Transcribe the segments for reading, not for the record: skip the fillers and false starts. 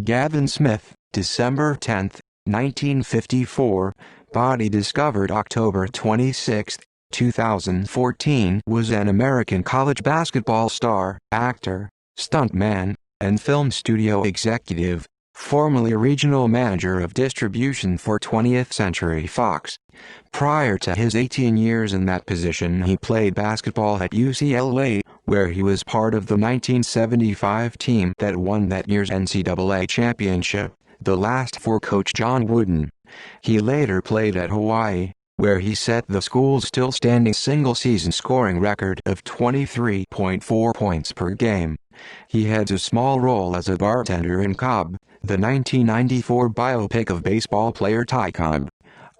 Gavin Smith, December 10, 1954, body discovered October 26, 2014, was an American college basketball star, actor, stuntman, and film studio executive, formerly regional manager of distribution for 20th Century Fox. Prior to his 18 years in that position, he played basketball at UCLA, where he was part of the 1975 team that won that year's NCAA championship, the last for Coach John Wooden. He later played at Hawaii, where he set the school's still-standing single-season scoring record of 23.4 points per game. He had a small role as a bartender in Cobb, the 1994 biopic of baseball player Ty Cobb.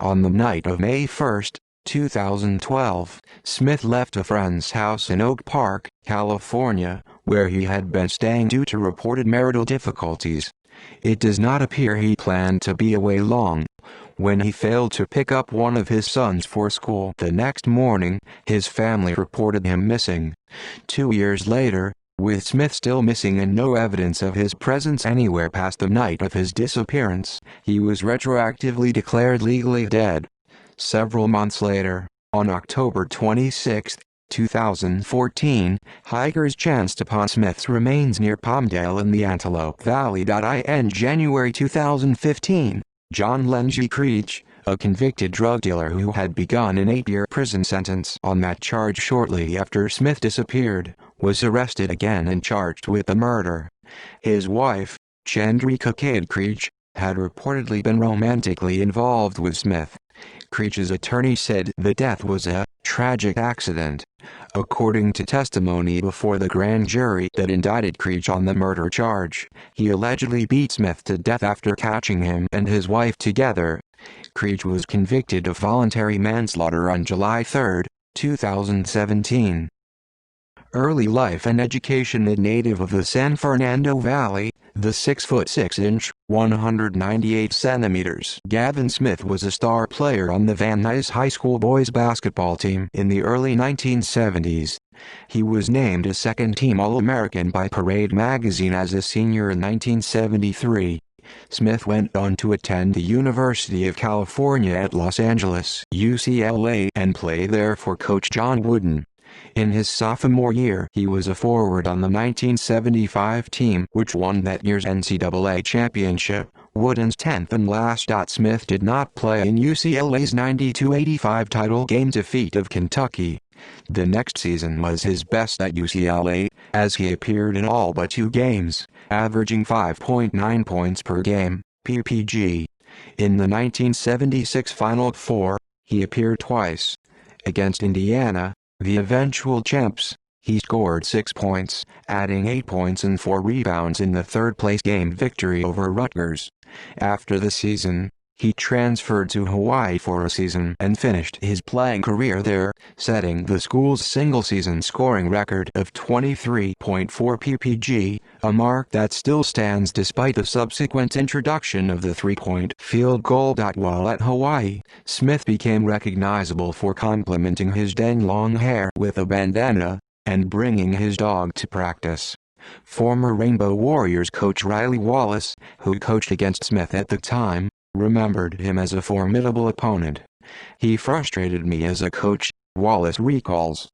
On the night of May 1, 2012, Smith left a friend's house in Oak Park, California, where he had been staying due to reported marital difficulties. It does not appear he planned to be away long. When he failed to pick up one of his sons for school the next morning, his family reported him missing. 2 years later, with Smith still missing and no evidence of his presence anywhere past the night of his disappearance, he was retroactively declared legally dead. Several months later, on October 26, 2014, hikers chanced upon Smith's remains near Palmdale in the Antelope Valley. In January 2015, John Lengy Creech, a convicted drug dealer who had begun an 8-year prison sentence on that charge shortly after Smith disappeared, was arrested again and charged with the murder. His wife, Chandrika Cade Creech, had reportedly been romantically involved with Smith. Creech's attorney said the death was a tragic accident. According to testimony before the grand jury that indicted Creech on the murder charge, he allegedly beat Smith to death after catching him and his wife together. Creech was convicted of voluntary manslaughter on July 3, 2017. Early life and education. A native of the San Fernando Valley, the 6'6", 198 centimeters, Gavin Smith was a star player on the Van Nuys High School boys basketball team in the early 1970s. He was named a second-team All-American by Parade magazine as a senior in 1973. Smith went on to attend the University of California at Los Angeles, UCLA, and play there for Coach John Wooden. In his sophomore year, he was a forward on the 1975 team, which won that year's NCAA championship, Wooden's 10th and last. Smith did not play in UCLA's 92-85 title game defeat of Kentucky. The next season was his best at UCLA, as he appeared in all but 2 games, averaging 5.9 points per game, PPG. In the 1976 Final Four, he appeared twice. Against Indiana, the eventual champs, he scored 6 points, adding 8 points and 4 rebounds in the third-place game victory over Rutgers. After the season, he transferred to Hawaii for a season and finished his playing career there, setting the school's single-season scoring record of 23.4 PPG, a mark that still stands despite the subsequent introduction of the three-point field goal. While at Hawaii, Smith became recognizable for complimenting his long hair with a bandana and bringing his dog to practice. Former Rainbow Warriors coach Riley Wallace, who coached against Smith at the time, remembered him as a formidable opponent. "He frustrated me as a coach," Wallace recalls.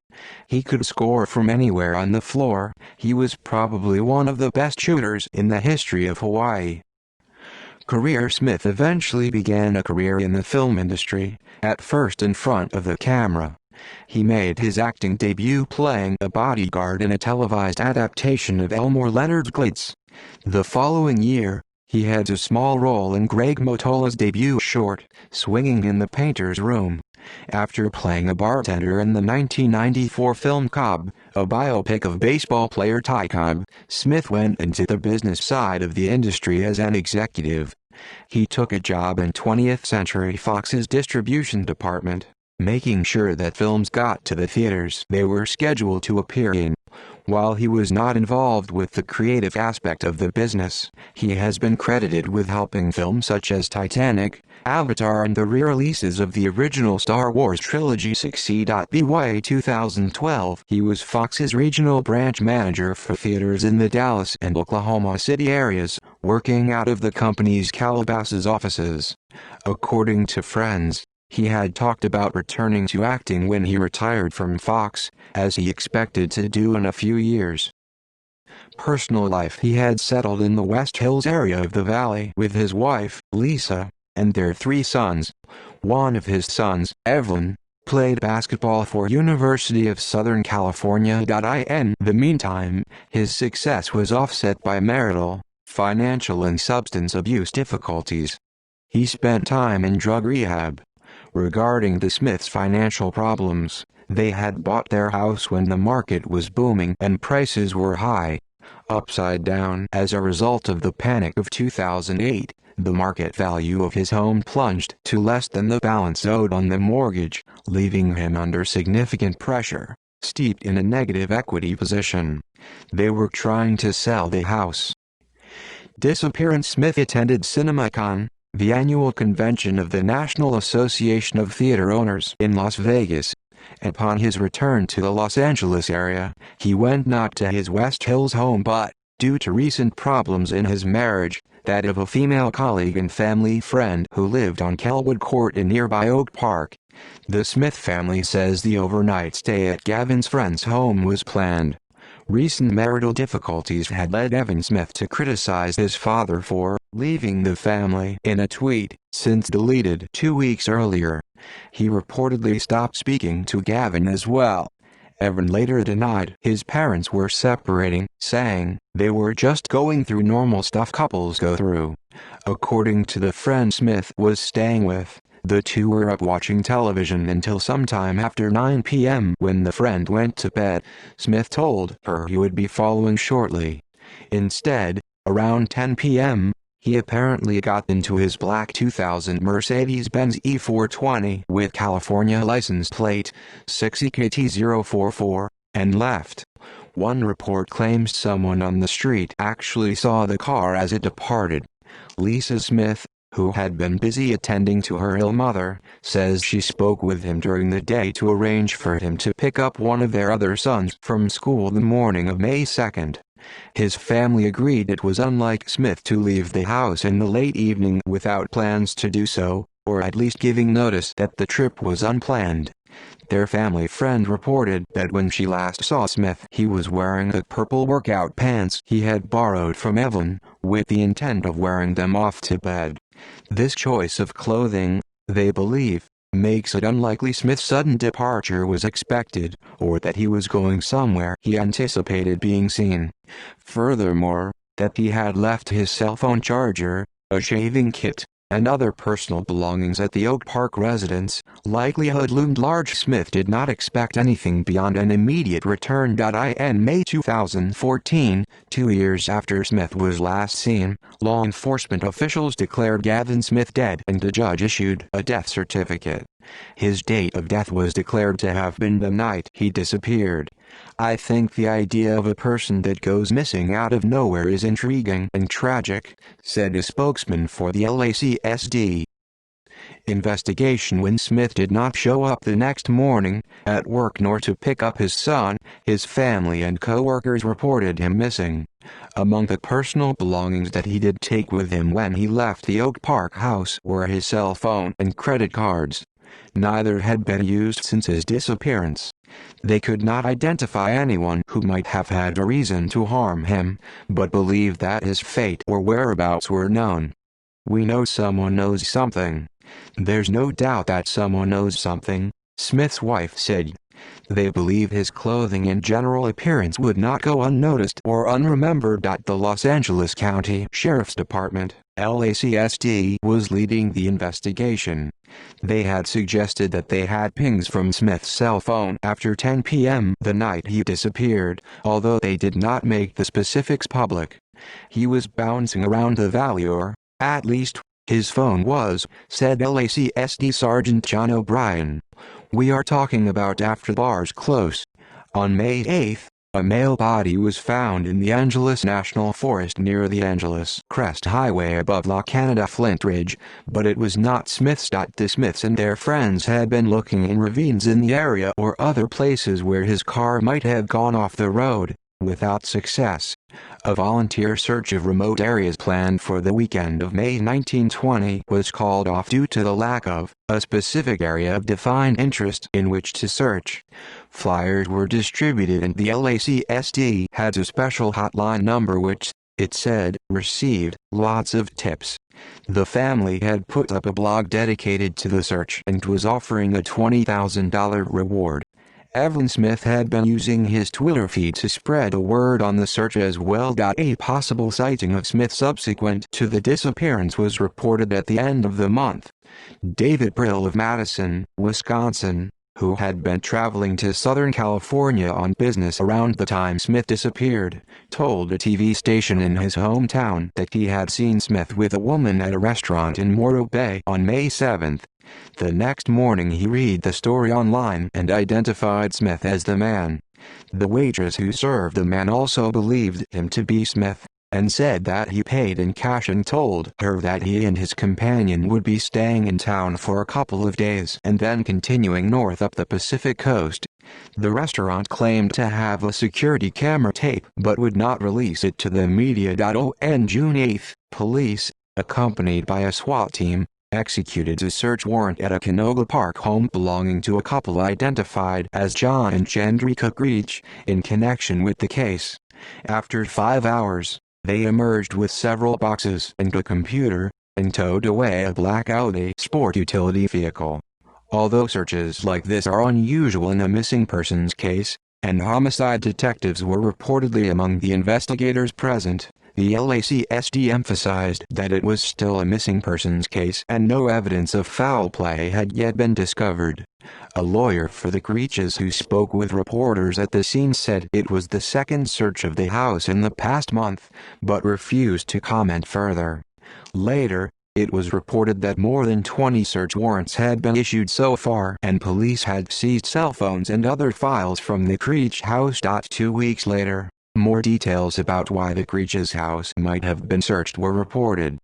"He could score from anywhere on the floor. He was probably one of the best shooters in the history of Hawaii." Career. Smith eventually began a career in the film industry, at first in front of the camera. He made his acting debut playing a bodyguard in a televised adaptation of Elmore Leonard's Glitz. The following year, he had a small role in Greg Motola's debut short, Swinging in the Painter's Room. After playing a bartender in the 1994 film Cobb, a biopic of baseball player Ty Cobb, Smith went into the business side of the industry as an executive. He took a job in 20th Century Fox's distribution department, making sure that films got to the theaters they were scheduled to appear in. While he was not involved with the creative aspect of the business, he has been credited with helping films such as Titanic, Avatar and the re-releases of the original Star Wars trilogy succeed. By 2012, he was Fox's regional branch manager for theaters in the Dallas and Oklahoma City areas, working out of the company's Calabasas offices. According to friends, he had talked about returning to acting when he retired from Fox, as he expected to do in a few years. Personal life: he had settled in the West Hills area of the Valley with his wife, Lisa, and their 3 sons. One of his sons, Evelyn, played basketball for University of Southern California. In the meantime, his success was offset by marital, financial and substance abuse difficulties. He spent time in drug rehab. Regarding the Smiths' financial problems, they had bought their house when the market was booming and prices were high. Upside down. As a result of the panic of 2008, the market value of his home plunged to less than the balance owed on the mortgage, leaving him under significant pressure, steeped in a negative equity position. They were trying to sell the house. Disappearance: Smith attended CinemaCon, the annual convention of the National Association of Theater Owners in Las Vegas. Upon his return to the Los Angeles area, he went not to his West Hills home but, due to recent problems in his marriage, that of a female colleague and family friend who lived on Kelwood Court in nearby Oak Park. The Smith family says the overnight stay at Gavin's friend's home was planned. Recent marital difficulties had led Gavin Smith to criticize his father for leaving the family. In a tweet, since deleted 2 weeks earlier, he reportedly stopped speaking to Gavin as well. Evan later denied his parents were separating, saying they were just going through normal stuff couples go through. According to the friend Smith was staying with, the two were up watching television until sometime after 9 p.m. when the friend went to bed. Smith told her he would be following shortly. Instead, around 10 p.m., he apparently got into his black 2000 Mercedes-Benz E420 with California license plate 6EKT044 and left. One report claims someone on the street actually saw the car as it departed. Lisa Smith, who had been busy attending to her ill mother, says she spoke with him during the day to arrange for him to pick up one of their other sons from school the morning of May 2nd. His family agreed it was unlike Smith to leave the house in the late evening without plans to do so, or at least giving notice that the trip was unplanned. Their family friend reported that when she last saw Smith, he was wearing the purple workout pants he had borrowed from Evelyn, with the intent of wearing them off to bed. This choice of clothing, they believe, makes it unlikely Smith's sudden departure was expected, or that he was going somewhere he anticipated being seen. Furthermore, that he had left his cell phone charger, a shaving kit, and other personal belongings at the Oak Park residence, likelihood loomed large. Smith did not expect anything beyond an immediate return. In May 2014, 2 years after Smith was last seen, law enforcement officials declared Gavin Smith dead and the judge issued a death certificate. His date of death was declared to have been the night he disappeared. "I think the idea of a person that goes missing out of nowhere is intriguing and tragic," said a spokesman for the LACSD. Investigation: when Smith did not show up the next morning at work nor to pick up his son, his family and co-workers reported him missing. Among the personal belongings that he did take with him when he left the Oak Park house were his cell phone and credit cards. Neither had been used since his disappearance. They could not identify anyone who might have had a reason to harm him, but believed that his fate or whereabouts were known. "We know someone knows something. There's no doubt that someone knows something," Smith's wife said. They believe his clothing and general appearance would not go unnoticed or unremembered. The Los Angeles County Sheriff's Department, LACSD, was leading the investigation. They had suggested that they had pings from Smith's cell phone after 10 p.m. the night he disappeared, although they did not make the specifics public. "He was bouncing around the valley, or, at least, his phone was," said LACSD Sergeant John O'Brien. "We are talking about after bars close." On May 8, a male body was found in the Angeles National Forest near the Angeles Crest Highway above La Canada Flint Ridge, but it was not Smith's. The Smiths and their friends had been looking in ravines in the area or other places where his car might have gone off the road, without success. A volunteer search of remote areas planned for the weekend of May 1920 was called off due to the lack of a specific area of defined interest in which to search. Flyers were distributed and the LACSD had a special hotline number which, it said, received lots of tips. The family had put up a blog dedicated to the search and was offering a $20,000 reward. Gavin Smith had been using his Twitter feed to spread the word on the search as well. A possible sighting of Smith subsequent to the disappearance was reported at the end of the month. David Brill of Madison, Wisconsin, who had been traveling to Southern California on business around the time Smith disappeared, told a TV station in his hometown that he had seen Smith with a woman at a restaurant in Morro Bay on May 7. The next morning he read the story online and identified Smith as the man. The waitress who served the man also believed him to be Smith, and said that he paid in cash and told her that he and his companion would be staying in town for a couple of days and then continuing north up the Pacific coast. The restaurant claimed to have a security camera tape but would not release it to the media. On June 8, police, accompanied by a SWAT team, executed a search warrant at a Canoga Park home belonging to a couple identified as John and Chandrika Creech, in connection with the case. After 5 hours, they emerged with several boxes and a computer, and towed away a black Audi sport utility vehicle. Although searches like this are unusual in a missing persons case, and homicide detectives were reportedly among the investigators present, the LACSD emphasized that it was still a missing persons case and no evidence of foul play had yet been discovered. A lawyer for the Creeches who spoke with reporters at the scene said it was the second search of the house in the past month, but refused to comment further. Later, it was reported that more than 20 search warrants had been issued so far and police had seized cell phones and other files from the Creech house. 2 weeks later, more details about why the Creech's house might have been searched were reported.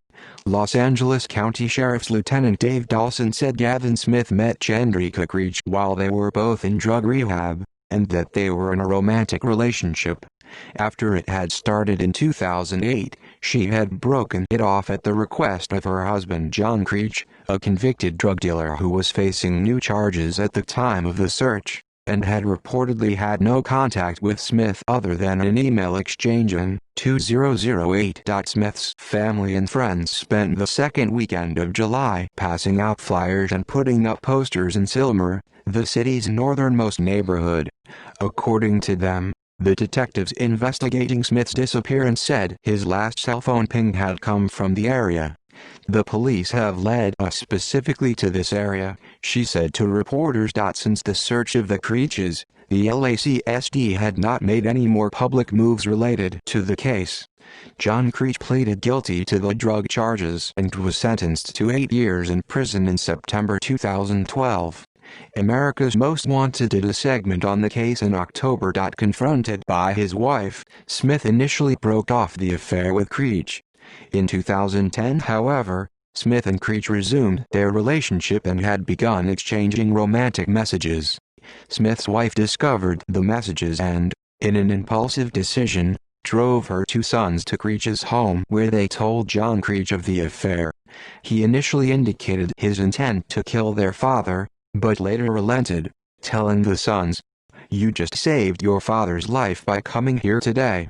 Los Angeles County Sheriff's Lieutenant Dave Dawson said Gavin Smith met Chandrika Creech while they were both in drug rehab, and that they were in a romantic relationship. After it had started in 2008, she had broken it off at the request of her husband John Creech, a convicted drug dealer who was facing new charges at the time of the search, and had reportedly had no contact with Smith other than an email exchange in 2008. Smith's family and friends spent the second weekend of July passing out flyers and putting up posters in Silmer, the city's northernmost neighborhood. According to them, the detectives investigating Smith's disappearance said his last cell phone ping had come from the area. The police have led us specifically to this area, she said to reporters. Since the search of the Creeches, the LACSD had not made any more public moves related to the case. John Creech pleaded guilty to the drug charges and was sentenced to 8 years in prison in September 2012. America's Most Wanted did a segment on the case in October. Confronted by his wife, Smith initially broke off the affair with Creech. In 2010, however, Smith and Creech resumed their relationship and had begun exchanging romantic messages. Smith's wife discovered the messages and, in an impulsive decision, drove her two sons to Creech's home where they told John Creech of the affair. He initially indicated his intent to kill their father, but later relented, telling the sons, "You just saved your father's life by coming here today."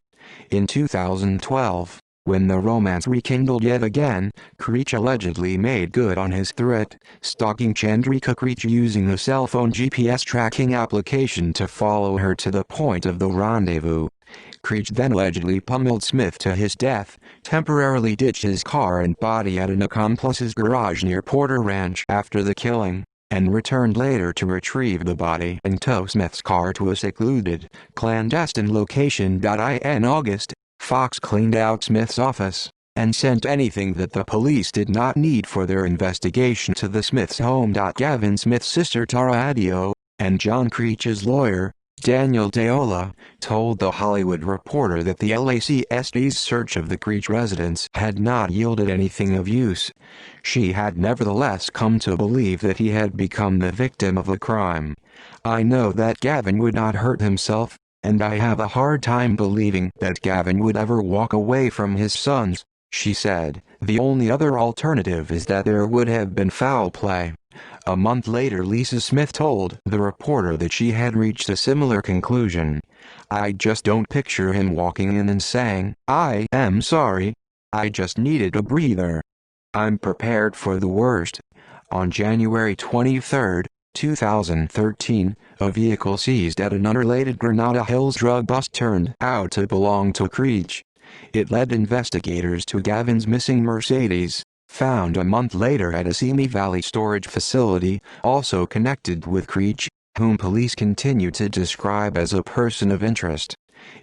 In 2012, when the romance rekindled yet again, Creech allegedly made good on his threat, stalking Chandrika Creech using a cell phone GPS tracking application to follow her to the point of the rendezvous. Creech then allegedly pummeled Smith to his death, temporarily ditched his car and body at an accomplice's garage near Porter Ranch after the killing, and returned later to retrieve the body and tow Smith's car to a secluded, clandestine location. In August, Fox cleaned out Smith's office, and sent anything that the police did not need for their investigation to the Smith's home. Gavin Smith's sister Tara Adio, and John Creech's lawyer, Daniel Deola, told The Hollywood Reporter that the LACSD's search of the Creech residence had not yielded anything of use. She had nevertheless come to believe that he had become the victim of a crime. "I know that Gavin would not hurt himself," "And I have a hard time believing that Gavin would ever walk away from his sons," she said. "The only other alternative is that there would have been foul play." A month later, Lisa Smith told the reporter that she had reached a similar conclusion. "I just don't picture him walking in and saying, 'I am sorry. I just needed a breather. I'm prepared for the worst.'" On January 23, 2013, a vehicle seized at an unrelated Granada Hills drug bust turned out to belong to Creech. It led investigators to Gavin's missing Mercedes, found a month later at a Simi Valley storage facility, also connected with Creech, whom police continue to describe as a person of interest.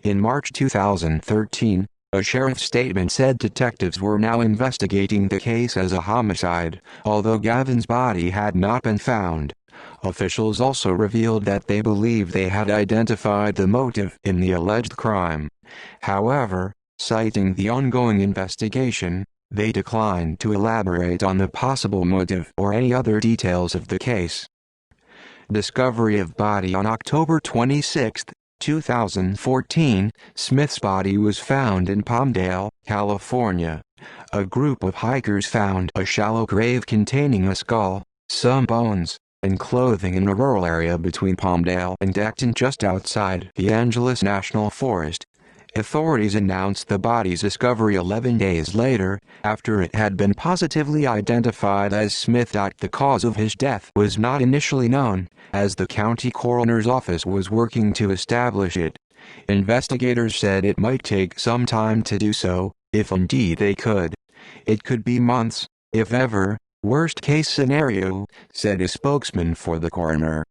In March 2013, a sheriff's statement said detectives were now investigating the case as a homicide, although Gavin's body had not been found. Officials also revealed that they believed they had identified the motive in the alleged crime. However, citing the ongoing investigation, they declined to elaborate on the possible motive or any other details of the case. Discovery of body. On October 26, 2014, Smith's body was found in Palmdale, California. A group of hikers found a shallow grave containing a skull, some bones, and clothing in a rural area between Palmdale and Decton, just outside the Angeles National Forest. Authorities announced the body's discovery 11 days later, after it had been positively identified as Smith. The cause of his death was not initially known, as the county coroner's office was working to establish it. Investigators said it might take some time to do so, if indeed they could. "It could be months, if ever, worst case scenario," said a spokesman for the coroner.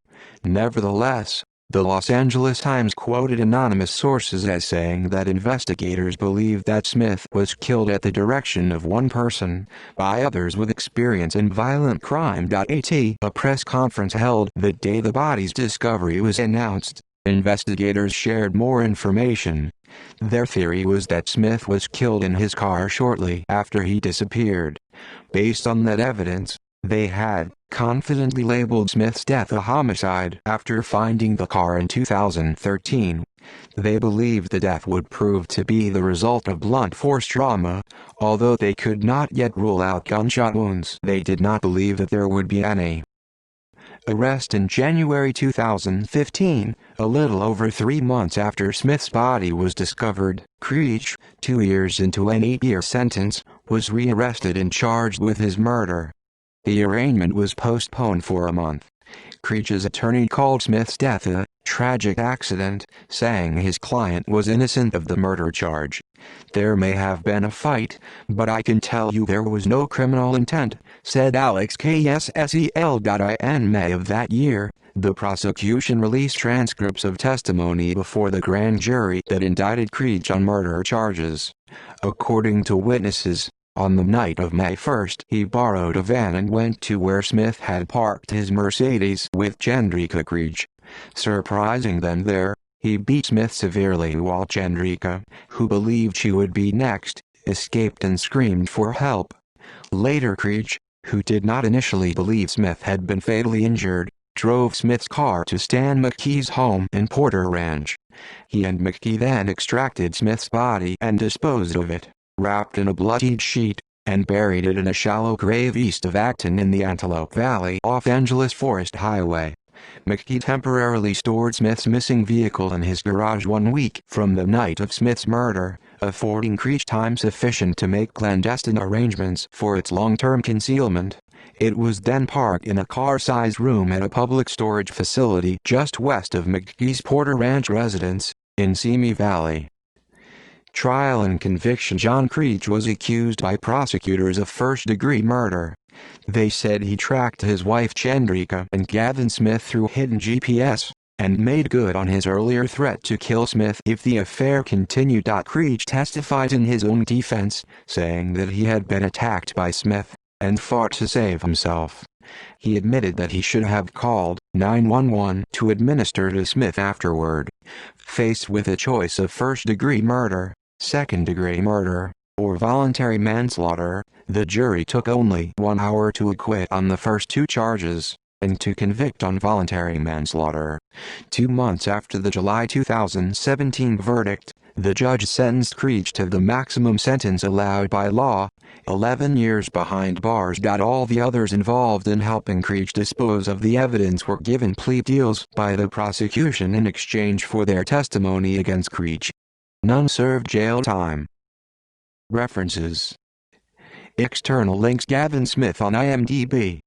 Nevertheless, the Los Angeles Times quoted anonymous sources as saying that investigators believe that Smith was killed at the direction of one person, by others with experience in violent crime. At a press conference held the day the body's discovery was announced, investigators shared more information. Their theory was that Smith was killed in his car shortly after he disappeared. Based on that evidence, they had confidently labeled Smith's death a homicide after finding the car in 2013. They believed the death would prove to be the result of blunt force trauma, although they could not yet rule out gunshot wounds. They did not believe that there would be any. Arrest. In January 2015, a little over 3 months after Smith's body was discovered, Creech, 2 years into an 8-year sentence, was rearrested and charged with his murder. The arraignment was postponed for a month. Creech's attorney called Smith's death a tragic accident, saying his client was innocent of the murder charge. "There may have been a fight, but I can tell you there was no criminal intent," said Alex Ksel. In May of that year, the prosecution released transcripts of testimony before the grand jury that indicted Creech on murder charges. According to witnesses, on the night of May 1, he borrowed a van and went to where Smith had parked his Mercedes with Chandrika Creech. Surprising them there, he beat Smith severely while Chandrika, who believed she would be next, escaped and screamed for help. Later Creech, who did not initially believe Smith had been fatally injured, drove Smith's car to Stan McKee's home in Porter Ranch. He and McKee then extracted Smith's body and disposed of it, wrapped in a bloodied sheet, and buried it in a shallow grave east of Acton in the Antelope Valley off Angeles Forest Highway. McKee temporarily stored Smith's missing vehicle in his garage 1 week from the night of Smith's murder, affording Creech time sufficient to make clandestine arrangements for its long-term concealment. It was then parked in a car-sized room at a public storage facility just west of McKee's Porter Ranch residence, in Simi Valley. Trial and conviction. John Creech was accused by prosecutors of first-degree murder. They said he tracked his wife Chandrika and Gavin Smith through hidden GPS, and made good on his earlier threat to kill Smith if the affair continued. Creech testified in his own defense, saying that he had been attacked by Smith, and fought to save himself. He admitted that he should have called 911 to administer to Smith afterward. Faced with a choice of first-degree murder, second-degree murder, or voluntary manslaughter, the jury took only 1 hour to acquit on the first 2 charges. and to convict on voluntary manslaughter. 2 months after the July 2017 verdict, the judge sentenced Creech to the maximum sentence allowed by law, 11 years behind bars. All the others involved in helping Creech dispose of the evidence were given plea deals by the prosecution in exchange for their testimony against Creech. None served jail time. References. External links: Gavin Smith on IMDb.